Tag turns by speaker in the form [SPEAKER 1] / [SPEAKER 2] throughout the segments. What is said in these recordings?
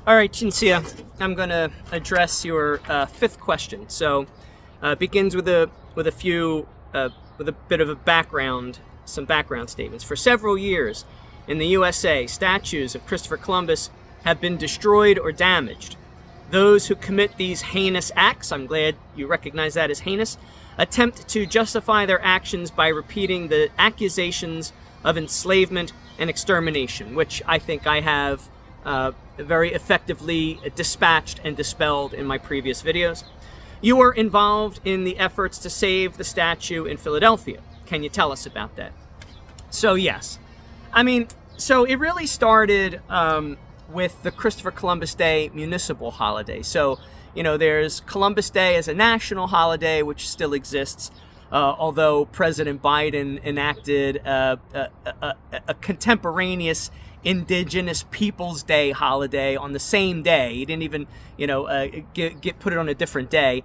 [SPEAKER 1] All right, Cinzia, I'm going to address your fifth question. So, begins with a few with a bit of a background, some background statements. For several years in the USA, statues of Christopher Columbus have been destroyed or damaged. Those who commit these heinous acts, I'm glad you recognize that as heinous, attempt to justify their actions by repeating the accusations of enslavement and extermination, which I think I have very effectively dispatched and dispelled in my previous videos. You were involved in the efforts to save the statue in Philadelphia. Can you tell us about that? So yes, so it really started with the Christopher Columbus Day municipal holiday. So, there's Columbus Day as a national holiday, which still exists, although President Biden enacted a contemporaneous Indigenous Peoples Day holiday on the same day. He didn't even, put it on a different day.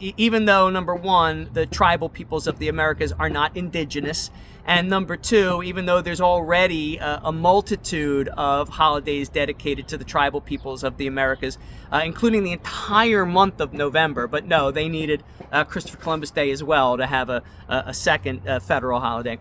[SPEAKER 1] Even though, number one, the tribal peoples of the Americas are not indigenous, and number two, even though there's already a multitude of holidays dedicated to the tribal peoples of the Americas, including the entire month of November, but no, they needed Christopher Columbus Day as well to have a second federal holiday.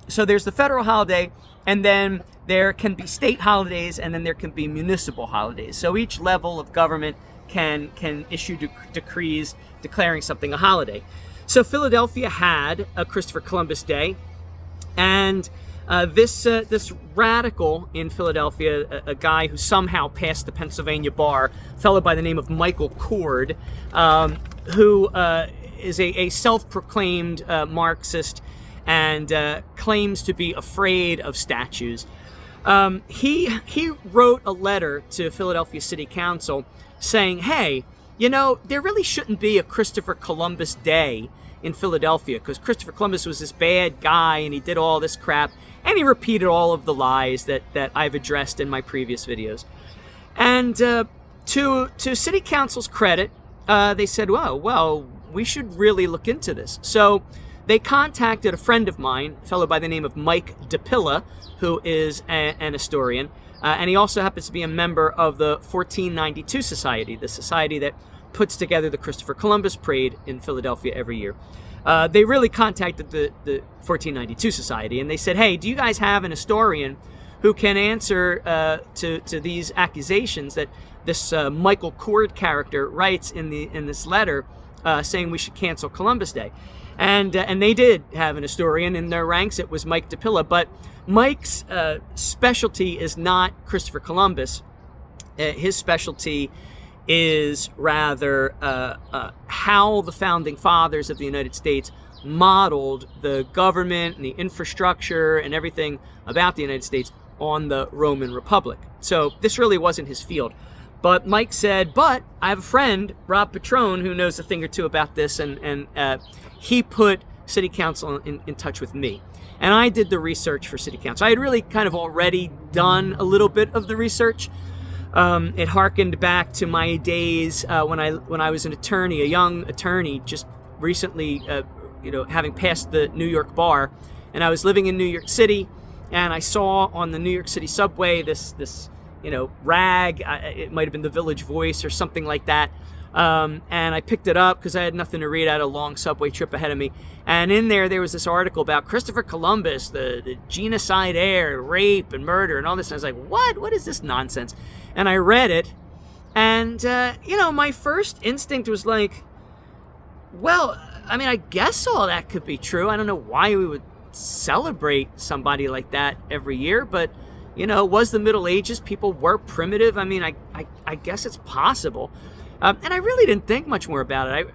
[SPEAKER 1] So there's the federal holiday, and then there can be state holidays, and then there can be municipal holidays. So each level of government can issue decrees declaring something a holiday. So Philadelphia had a Christopher Columbus Day, and this radical in Philadelphia, a guy who somehow passed the Pennsylvania bar, a fellow by the name of Michael Cord, who is a self-proclaimed Marxist and claims to be afraid of statues. He wrote a letter to Philadelphia City Council saying, hey, there really shouldn't be a Christopher Columbus Day in Philadelphia because Christopher Columbus was this bad guy and he did all this crap, and he repeated all of the lies that I've addressed in my previous videos. And to City Council's credit, they said, well, we should really look into this. So they contacted a friend of mine, a fellow by the name of Mike DePilla, who is an historian, and he also happens to be a member of the 1492 Society, the society that puts together the Christopher Columbus Parade in Philadelphia every year. They really contacted the 1492 Society, and they said, hey, do you guys have an historian who can answer to these accusations that this Michael Cord character writes in this letter saying we should cancel Columbus Day? And they did have an historian in their ranks. It was Mike DePilla, but Mike's specialty is not Christopher Columbus. His specialty is rather how the founding fathers of the United States modeled the government and the infrastructure and everything about the United States on the Roman Republic. So this really wasn't his field. But Mike said, but I have a friend, Rob Petrone, who knows a thing or two about this, and he put City Council in touch with me. And I did the research for City Council. I had really kind of already done a little bit of the research. It harkened back to my days when I was an attorney, a young attorney, just recently, having passed the New York bar. And I was living in New York City, and I saw on the New York City subway this rag. It might have been the Village Voice or something like that. And I picked it up because I had nothing to read. I had a long subway trip ahead of me. And in there was this article about Christopher Columbus, the genocide heir, rape and murder and all this. And I was like, what? What is this nonsense? And I read it. And, my first instinct was like, well, I guess all that could be true. I don't know why we would celebrate somebody like that every year, but was the Middle Ages? People were primitive. I guess it's possible. And I really didn't think much more about it. I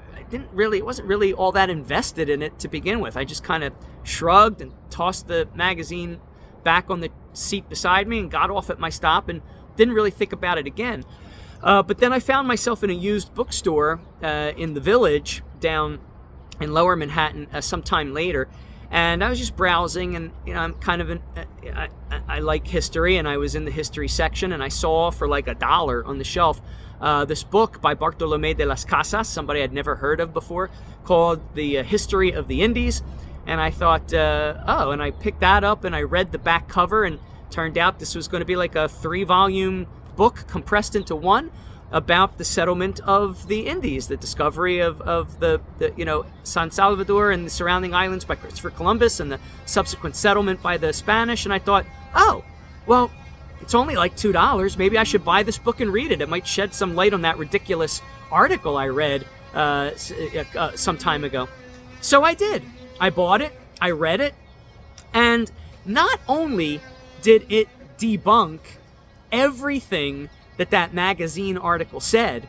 [SPEAKER 1] wasn't really all that invested in it to begin with. I just kind of shrugged and tossed the magazine back on the seat beside me and got off at my stop and didn't really think about it again. But then I found myself in a used bookstore in the Village down in Lower Manhattan sometime later. And I was just browsing, and I'm kind of I like history, and I was in the history section, and I saw for like $1 on the shelf this book by Bartolomé de las Casas, somebody I'd never heard of before, called The History of the Indies. And I thought, and I picked that up, and I read the back cover, and turned out this was going to be like a 3-volume book compressed into one about the settlement of the Indies, the discovery of the San Salvador and the surrounding islands by Christopher Columbus, and the subsequent settlement by the Spanish. And I thought, oh, well, it's only like $2. Maybe I should buy this book and read it. It might shed some light on that ridiculous article I read some time ago. So I did. I bought it. I read it. And not only did it debunk everything that magazine article said,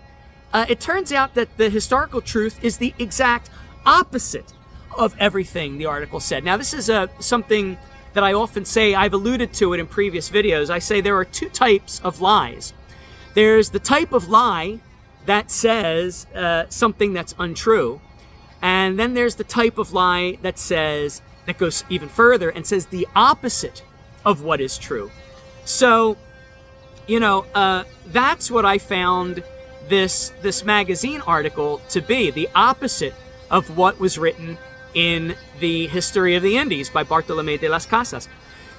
[SPEAKER 1] it turns out that the historical truth is the exact opposite of everything the article said. Now, this is something that I often say. I've alluded to it in previous videos. I say there are two types of lies. There's the type of lie that says something that's untrue, and then there's the type of lie that goes even further and says the opposite of what is true. So, that's what I found this magazine article to be, the opposite of what was written in the History of the Indies by Bartolomé de las Casas.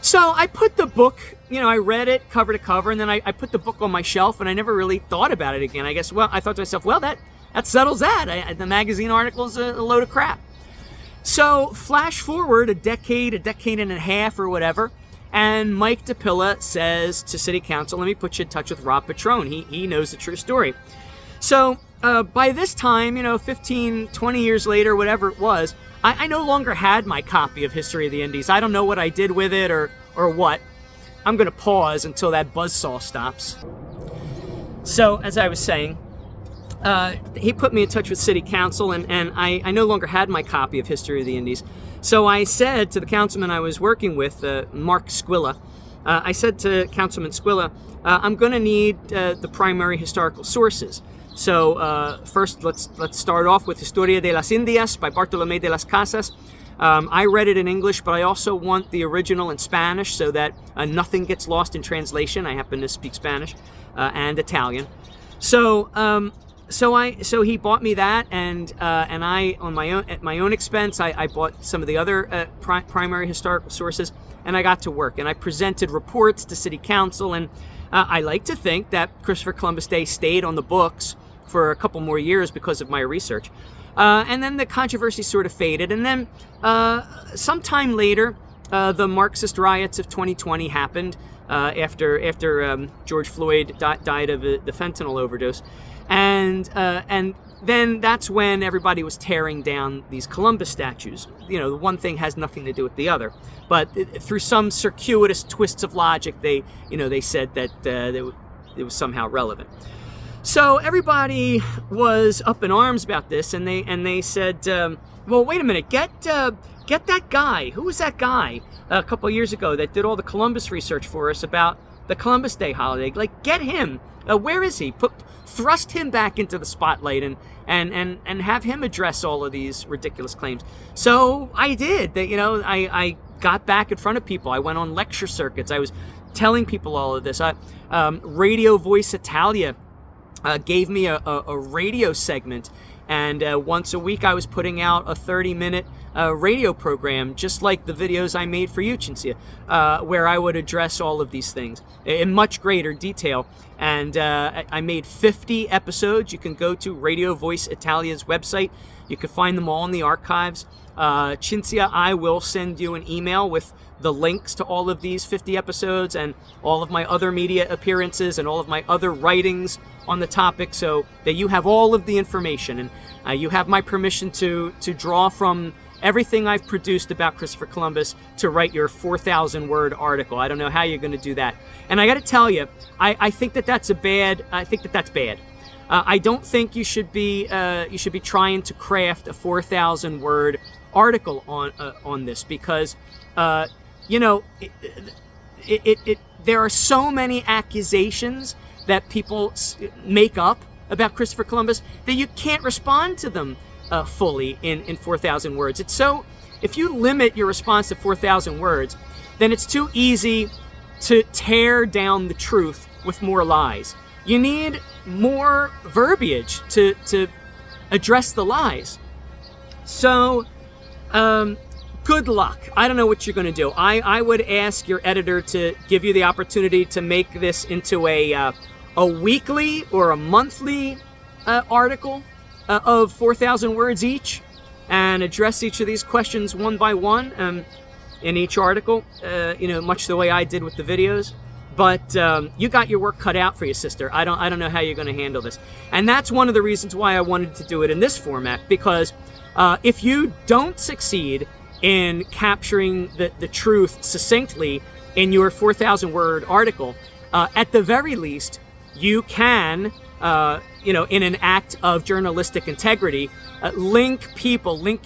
[SPEAKER 1] So I put the book, I read it cover to cover, and then I put the book on my shelf, and I never really thought about it again. I guess, I thought to myself, that settles that. The magazine article is a load of crap. So flash forward a decade and a half or whatever, and Mike DePilla says to City Council, let me put you in touch with Rob Petrone. He knows the true story. So by this time, 15, 20 years later, whatever it was, I no longer had my copy of History of the Indies. I don't know what I did with it or what. I'm going to pause until that buzzsaw stops. So, as I was saying, he put me in touch with City Council, and I no longer had my copy of History of the Indies. So I said to the councilman I was working with, Mark Squilla, I said to Councilman Squilla, I'm going to need the primary historical sources. So first, let's start off with Historia de las Indias by Bartolomé de las Casas. I read it in English, but I also want the original in Spanish so that nothing gets lost in translation. I happen to speak Spanish and Italian. So he bought me that, and I, at my own expense, I bought some of the other primary historical sources, and I got to work, and I presented reports to City Council, and I like to think that Christopher Columbus Day stayed on the books for a couple more years because of my research. And then the controversy sort of faded, and then sometime later, the Marxist riots of 2020 happened after George Floyd died of the fentanyl overdose. And then that's when everybody was tearing down these Columbus statues. The one thing has nothing to do with the other. But through some circuitous twists of logic, they said that it was somehow relevant. So everybody was up in arms about this, and they said, well, wait a minute, get that guy. Who was that guy a couple of years ago that did all the Columbus research for us about the Columbus Day holiday? Like, get him. Where is he? Thrust him back into the spotlight and have him address all of these ridiculous claims. So I did. I got back in front of people. I went on lecture circuits. I was telling people all of this. Radio Voice Italia gave me a radio segment, and once a week I was putting out a 30-minute radio program, just like the videos I made for you, Cinzia, where I would address all of these things in much greater detail. And I made 50 episodes. You can go to Radio Voice Italia's website. You can find them all in the archives. Cinzia, I will send you an email with the links to all of these 50 episodes and all of my other media appearances and all of my other writings on the topic, so that you have all of the information, and you have my permission to draw from everything I've produced about Christopher Columbus to write your 4,000-word article. I don't know how you're going to do that. And I got to tell you, I think that's bad. I don't think you should be trying to craft a 4,000-word article on this, because there are so many accusations that people make up about Christopher Columbus that you can't respond to them fully in 4,000 words. It's so, if you limit your response to 4,000 words, then it's too easy to tear down the truth with more lies. You need more verbiage to address the lies. So, good luck. I don't know what you're going to do. I would ask your editor to give you the opportunity to make this into a a weekly or a monthly article of 4,000 words each, and address each of these questions one by one in each article, much the way I did with the videos. But you got your work cut out for you, sister. I don't know how you're going to handle this. And that's one of the reasons why I wanted to do it in this format, because if you don't succeed in capturing the truth succinctly in your 4,000 word article, at the very least, you can, in an act of journalistic integrity, link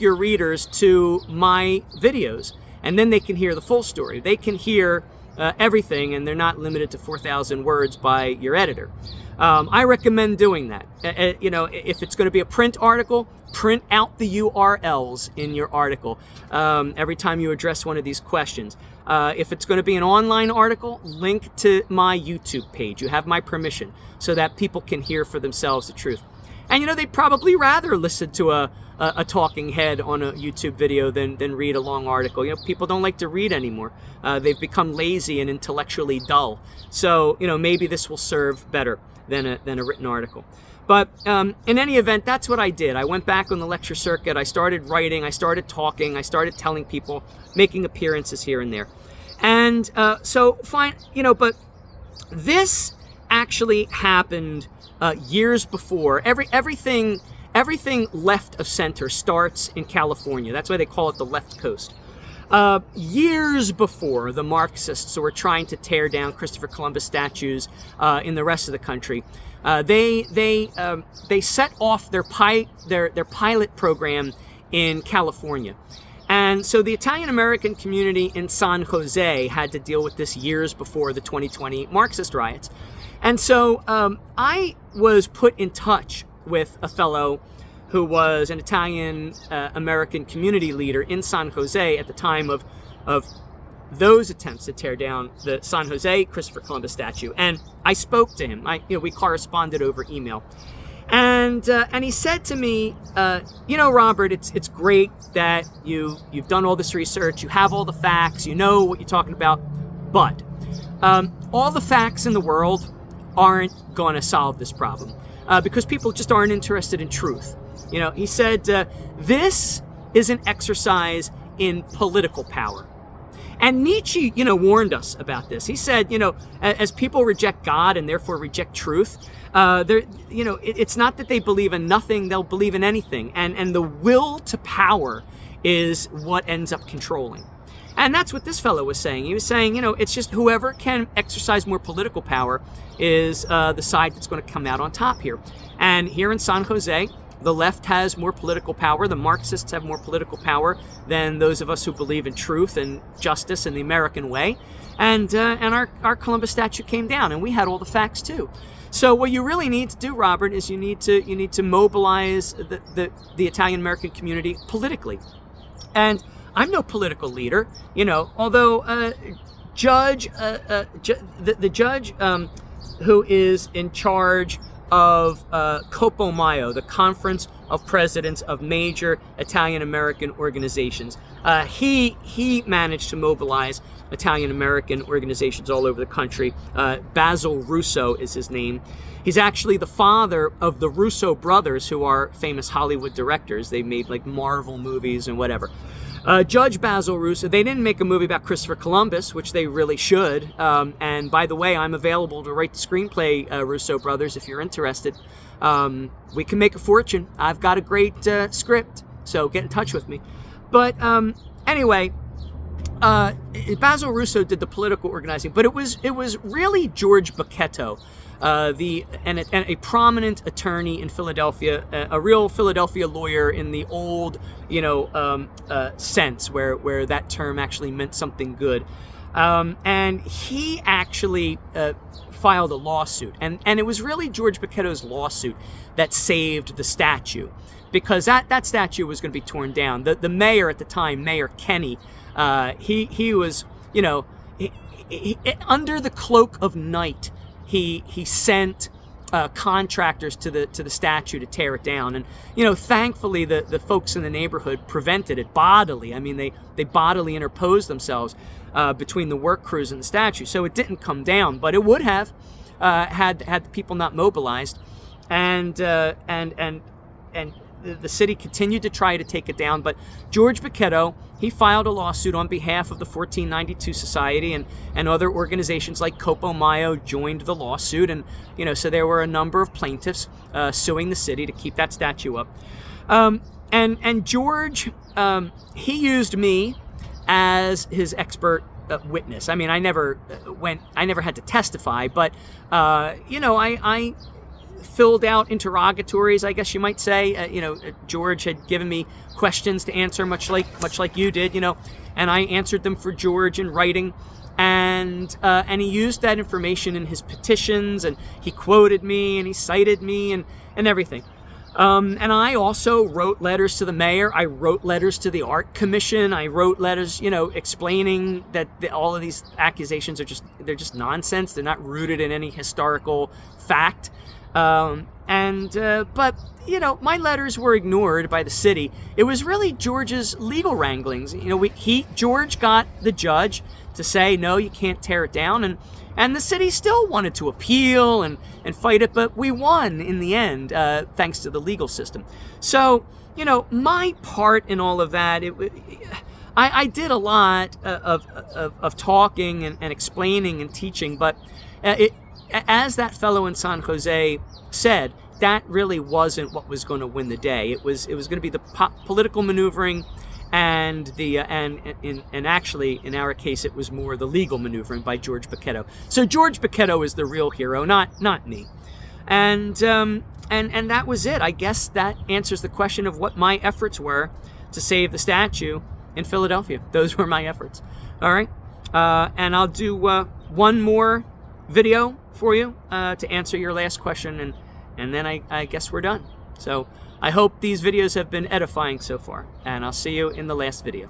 [SPEAKER 1] your readers to my videos, and then they can hear the full story. They can hear everything, and they're not limited to 4,000 words by your editor. I recommend doing that. If it's going to be a print article, print out the URLs in your article every time you address one of these questions. If it's going to be an online article, link to my YouTube page. You have my permission so that people can hear for themselves the truth. And they'd probably rather listen to a talking head on a YouTube video than read a long article. People don't like to read anymore. They've become lazy and intellectually dull. So, maybe this will serve better than a written article. But in any event, that's what I did. I went back on the lecture circuit. I started writing. I started talking. I started telling people, making appearances here and there. And so fine, but this actually happened years before. Everything left of center starts in California. That's why they call it the left coast. Years before the Marxists were trying to tear down Christopher Columbus statues in the rest of the country, they set off their pilot program in California. And so the Italian-American community in San Jose had to deal with this years before the 2020 Marxist riots. And so I was put in touch with a fellow who was an Italian-American community leader in San Jose at the time of those attempts to tear down the San Jose Christopher Columbus statue. And I spoke to him. We corresponded over email. And he said to me, Robert, it's great that you've done all this research, you have all the facts, you know what you're talking about, but all the facts in the world aren't going to solve this problem because people just aren't interested in truth. He said, this is an exercise in political power. And Nietzsche, warned us about this. He said, as people reject God and therefore reject truth, it's not that they believe in nothing, they'll believe in anything. And the will to power is what ends up controlling. And that's what this fellow was saying. He was saying, it's just whoever can exercise more political power is the side that's going to come out on top here. And here in San Jose, the left has more political power. The Marxists have more political power than those of us who believe in truth and justice and the American way. And our Columbus statue came down, and we had all the facts too. So what you really need to do, Robert, is you need to mobilize the Italian American community politically. And I'm no political leader, although the judge who is in charge of COPOMAIO, the Conference of Presidents of Major Italian-American Organizations. He managed to mobilize Italian-American organizations all over the country. Basil Russo is his name. He's actually the father of the Russo brothers, who are famous Hollywood directors. They made like Marvel movies and whatever. Judge Basil Russo, they didn't make a movie about Christopher Columbus, which they really should. And by the way, I'm available to write the screenplay, Russo brothers, if you're interested. We can make a fortune. I've got a great script, so get in touch with me. But anyway, Basil Russo did the political organizing, but it was really George Bocchetto, a prominent attorney in Philadelphia, a real Philadelphia lawyer in the old, sense where that term actually meant something good. And he actually filed a lawsuit, and it was really George Bocchetto's lawsuit that saved the statue, because that statue was going to be torn down. The mayor at the time, Mayor Kenny, he was, he, under the cloak of night, he sent contractors to the statue to tear it down, and thankfully the folks in the neighborhood prevented it bodily. I mean, they bodily interposed themselves between the work crews and the statue, so it didn't come down, but it would have. had the people not mobilized, and the city continued to try to take it down. But George Bocchetto, he filed a lawsuit on behalf of the 1492 Society, and other organizations like Copo Mayo joined the lawsuit. And, so there were a number of plaintiffs suing the city to keep that statue up. And George, he used me as his expert witness. I mean, I never had to testify, but, I filled out interrogatories, I guess you might say. George had given me questions to answer, much like you did, and I answered them for George in writing, and he used that information in his petitions, and he quoted me, and he cited me, and everything. And I also wrote letters to the mayor. I wrote letters to the art commission. I wrote letters, explaining that all of these accusations they're just nonsense. They're not rooted in any historical fact. But my letters were ignored by the city. It was really George's legal wranglings. George got the judge to say, no, you can't tear it down. And the city still wanted to appeal and fight it, but we won in the end, thanks to the legal system. So, my part in all of that, I did a lot of talking and explaining and teaching, but as that fellow in San Jose said, that really wasn't what was going to win the day. It was going to be the political maneuvering, and actually in our case it was more the legal maneuvering by George Bocchetto. So George Bocchetto is the real hero, not me. And that was it. I guess that answers the question of what my efforts were to save the statue in Philadelphia. Those were my efforts. All right, and I'll do one more video for you to answer your last question, and then I guess we're done. So I hope these videos have been edifying so far, and I'll see you in the last video.